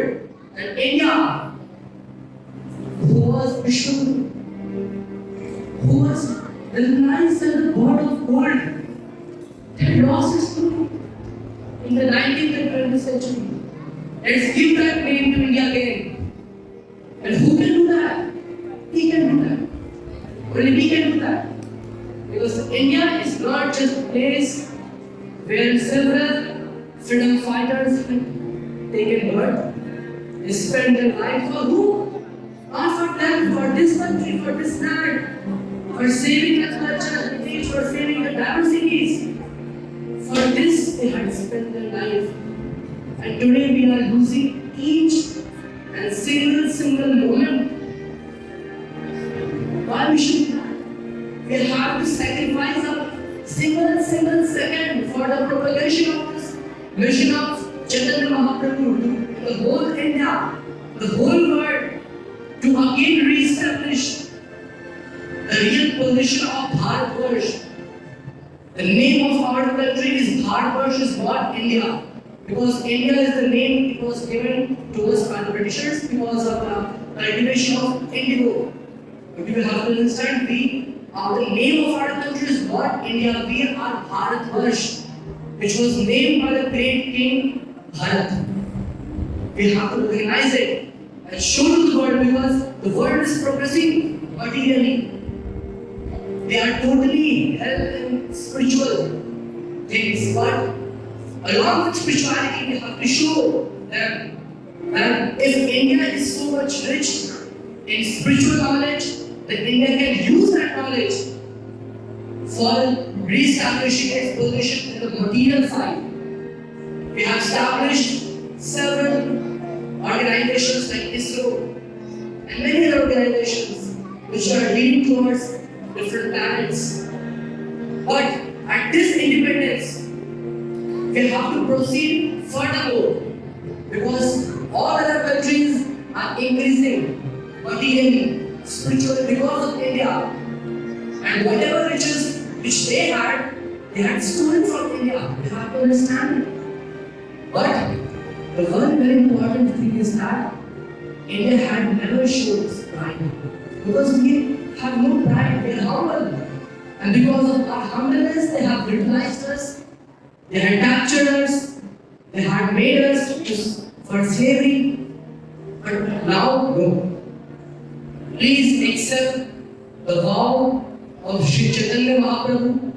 told that India, who was Ashutosh, who was recognized as the god of gold, had lost his throne in the 19th and 20th century. Let's give that name to India again. And who can do that? He can do that. Only we can do that. Because India is not just a place where several freedom fighters have taken birth. They spend their life for who? Not for them, for this country, for this land, for saving the culture, for saving the diversities. For this they had spent their life. And today we are losing each and single moment. Why we should do that? We have to sacrifice a single second for the propagation of this mission of Chaitanya Mahaprabhu to the whole India, the whole world, to again re-establish the real position of 𝗪𝗶𝗀𝗪. The name of our country is 𝗪𝗶𝗀𝗪, is not India. Because India is the name it was given to us by the Britishers because of the cultivation of indigo. But you will have to understand, the name of our country is not India, we are 𝗪𝗲𝗃, which was named by the great king Bharat. We have to recognize it and show to the world because the world is progressing materially. They are totally held in spiritual things, but along with spirituality, we have to show them that if India is so much rich in spiritual knowledge, that India can use that knowledge for re-establishing its position in the material side. We have established several organizations like ISRO and many other organizations which are leading towards different planets. But at this independence, we have to proceed furthermore because all other countries are increasing materially, spiritually because of India. And whatever riches which they had stolen from India. We have to understand it. But the one very important thing is that India had never shown its pride. Because we have no pride, we are humble. And because of our humbleness, they have brutalized us, they had captured us, they had made us for slavery. But now, no. Please accept the vow of 𝗪𝗵𝗪 𝗨𝘀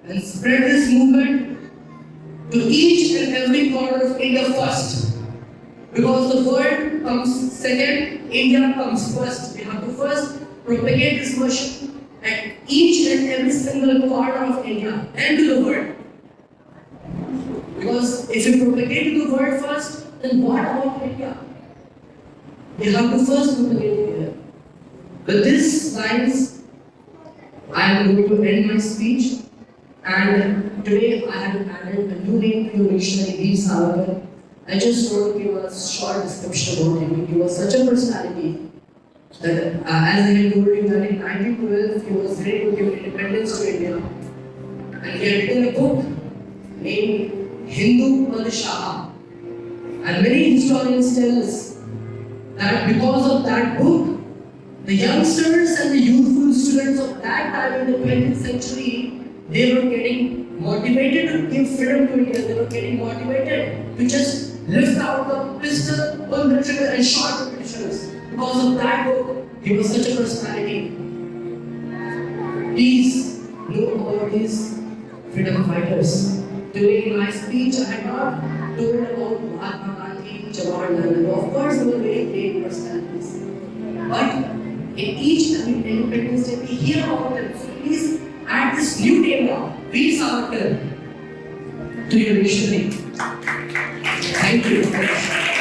and spread this movement to each and every corner of India first. Because the world comes second, India comes first. We have to first propagate this worship at each and every single corner of India and to the world. Because if we propagate to the world first, then what about India? We have to first propagate India. With these lines, I am going to end my speech. And today I have added a new name to your dictionary, 𝗪𝗵𝗪. I just want to give a short description about him. He was such a personality that, as I had told you, that in 1912 he was ready to give independence to India. And he had written a book named 𝗪𝗵𝗪. And many historians tell us that because of that book, the youngsters and the youthful students of that time in the 20th century, they were getting motivated to give freedom to India. They were getting motivated to just lift out the pistol, pull the trigger and shot the Britishers. Because of that book, he was such a personality. Please know about these freedom fighters. Today in my speech, I had not told about Mahatma Gandhi, Jawaharlal. Of course, they were very great personalities. But in each and every Independence Day, we hear about them. So please add this new name now, 𝗪𝗵𝗪, to your dictionary. Thank you.